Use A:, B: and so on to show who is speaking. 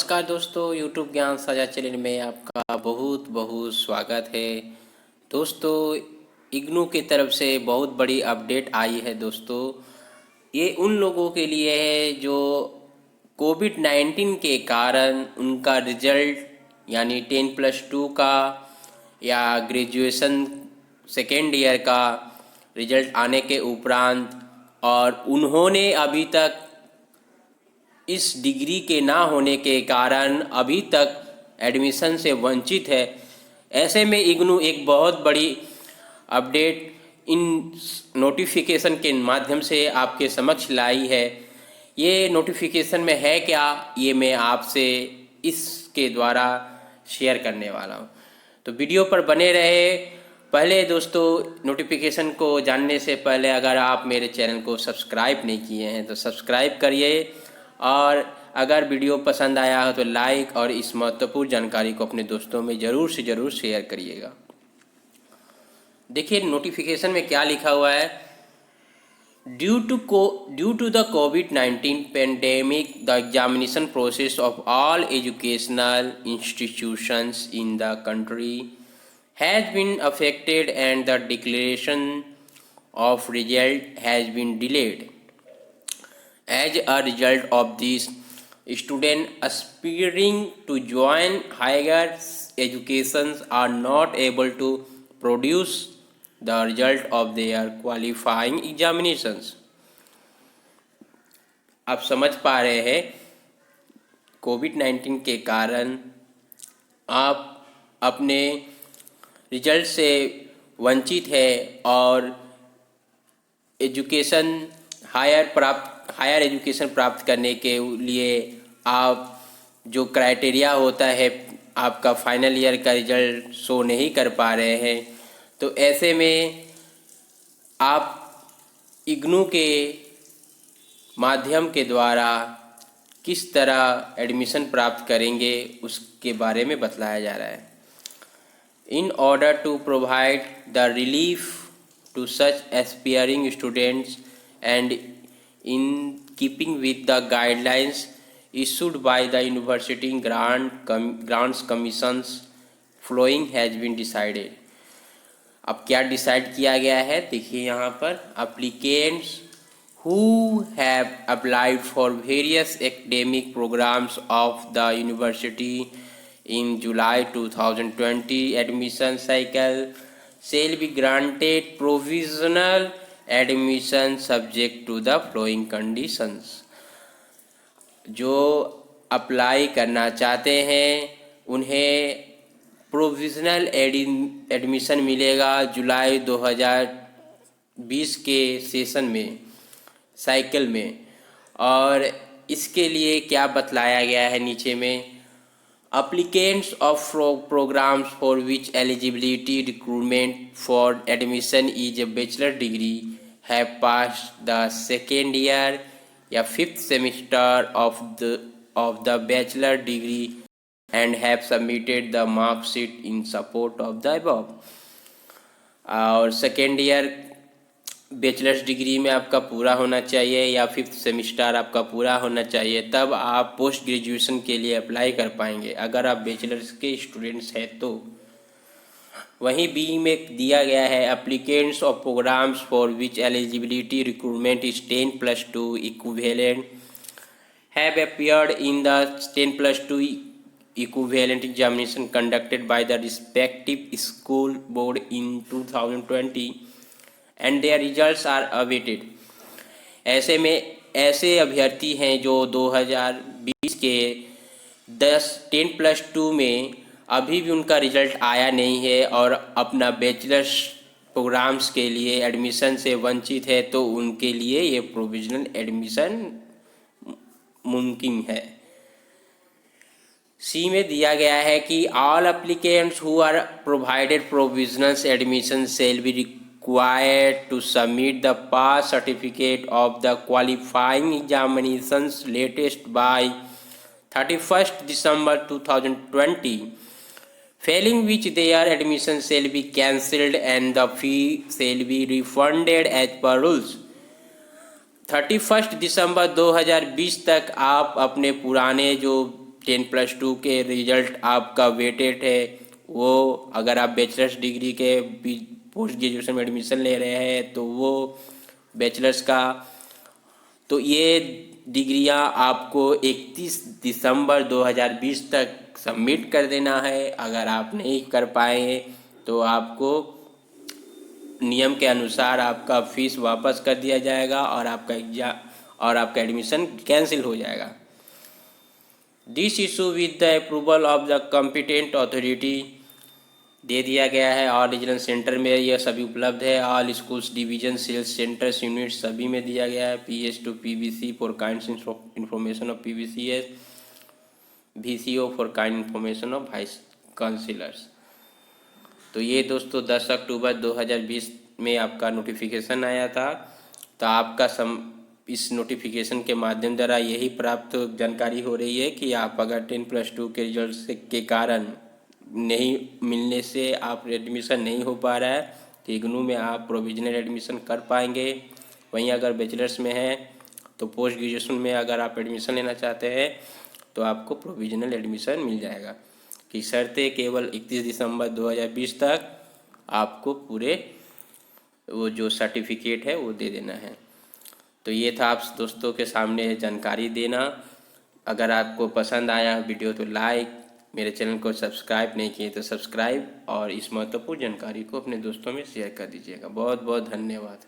A: नमस्कार दोस्तों, YouTube ज्ञान साझा चैनल में आपका बहुत बहुत स्वागत है। दोस्तों, इग्नू की तरफ से बहुत बड़ी अपडेट आई है। दोस्तों, ये उन लोगों के लिए है जो कोविड-19 के कारण उनका रिजल्ट यानी 10+2 का या ग्रेजुएशन सेकेंड ईयर का रिजल्ट आने के उपरांत और उन्होंने अभी तक इस डिग्री के ना होने के कारण अभी तक एडमिशन से वंचित है। ऐसे में इग्नू एक बहुत बड़ी अपडेट इन नोटिफिकेशन के माध्यम से आपके समक्ष लाई है। ये नोटिफिकेशन में है क्या, ये मैं आपसे इसके द्वारा शेयर करने वाला हूँ, तो वीडियो पर बने रहे। पहले दोस्तों, नोटिफिकेशन को जानने से पहले अगर आप मेरे चैनल को सब्सक्राइब नहीं किए हैं तो सब्सक्राइब करिए, और अगर वीडियो पसंद आया हो तो लाइक और इस महत्वपूर्ण जानकारी को अपने दोस्तों में ज़रूर से ज़रूर शेयर करिएगा। देखिए नोटिफिकेशन में क्या लिखा हुआ है। ड्यू टू द कोविड-19 pandemic, the examination process of all educational institutions in the country has been affected and the declaration of result has been delayed. As a result of this, students aspiring to join higher educations are not able to produce the result of their qualifying examinations. आप समझ पा रहे हैं, कोविड-19 के कारण आप अपने result से वंचित है और हायर एजुकेशन प्राप्त करने के लिए आप जो क्राइटेरिया होता है आपका फाइनल ईयर का रिजल्ट शो नहीं कर पा रहे हैं। तो ऐसे में आप इग्नू के माध्यम के द्वारा किस तरह एडमिशन प्राप्त करेंगे उसके बारे में बतलाया जा रहा है। In order to provide the relief to such aspiring students and in keeping with the guidelines issued by the University Grants Commissions, following has been decided. अब क्या डिसाइड किया गया है, देखिए यहाँ पर applicants who have applied for various academic programs of the university in July 2020 admission cycle shall be granted provisional admission subject to the following conditions. जो apply करना चाहते हैं उन्हें प्रोविज़नल एडमिशन मिलेगा जुलाई 2020 के सेशन में, साइकिल में। और इसके लिए क्या बतलाया गया है नीचे में, applicants of programs for which eligibility requirement for admission is a bachelor degree have passed the second year या fifth semester of the bachelor degree and have submitted the mark sheet in support of the above. और second year bachelors degree में आपका पूरा होना चाहिए या fifth semester आपका पूरा होना चाहिए, तब आप पोस्ट ग्रेजुएशन के लिए अप्लाई कर पाएंगे अगर आप बैचलर्स के स्टूडेंट्स हैं तो। वहीं बी में दिया गया है, applicants of programmes for which eligibility recruitment is 10+2 equivalent have appeared in the 10+2 equivalent examination conducted by the respective school board in 2020 and their results are awaited. ऐसे में ऐसे अभ्यर्थी हैं जो 2020 के 10+2 में अभी भी उनका रिजल्ट आया नहीं है और अपना बैचलर्स प्रोग्राम्स के लिए एडमिशन से वंचित है, तो उनके लिए ये प्रोविजनल एडमिशन मुमकिन है। सी में दिया गया है कि all applicants who are provided provisional admission shall be required to submit the pass certificate of the qualifying examinations latest by 31st December 2020, failing which their admission shall be cancelled and the fee shall be refunded as per rules. 31 दिसंबर 2020 तक आप अपने पुराने जो 10+2 के result आपका weighted है, वो अगर आप बैचलर्स डिग्री के पोस्ट ग्रेजुएशन में एडमिशन ले रहे हैं तो वो बैचलर्स का, तो ये डिग्रियां आपको 31 दिसंबर 2020 तक सबमिट कर देना है। अगर आप नहीं कर पाए तो आपको नियम के अनुसार आपका फीस वापस कर दिया जाएगा और आपका एडमिशन कैंसिल हो जाएगा। This issue with the approval of the competent authority दे दिया गया है। ऑल रीजनल सेंटर में यह सभी उपलब्ध है। All schools division sales centres unit सभी में दिया गया है। PS to PVC for kind information of PVCS, VCO for kind information of vice councillors. तो ये दोस्तों 10 अक्टूबर 2020 में आपका नोटिफिकेशन आया था। तो आपका इस नोटिफिकेशन के माध्यम द्वारा यही प्राप्त जानकारी हो रही है कि आप अगर 10+2 के रिजल्ट के कारण नहीं मिलने से आप एडमिशन नहीं हो पा रहा है तो इग्नू में आप प्रोविजनल एडमिशन कर पाएंगे। वहीं अगर बैचलर्स में है तो पोस्ट ग्रेजुएशन में अगर आप एडमिशन लेना चाहते हैं तो आपको प्रोविजनल एडमिशन मिल जाएगा कि शर्तें केवल 31 दिसंबर 2020 तक आपको पूरे वो जो सर्टिफिकेट है वो दे देना है। तो ये था आप दोस्तों के सामने जानकारी देना। अगर आपको पसंद आया वीडियो तो लाइक, मेरे चैनल को सब्सक्राइब नहीं किए तो सब्सक्राइब और इस महत्वपूर्ण जानकारी को अपने दोस्तों में शेयर कर दीजिएगा। बहुत बहुत धन्यवाद।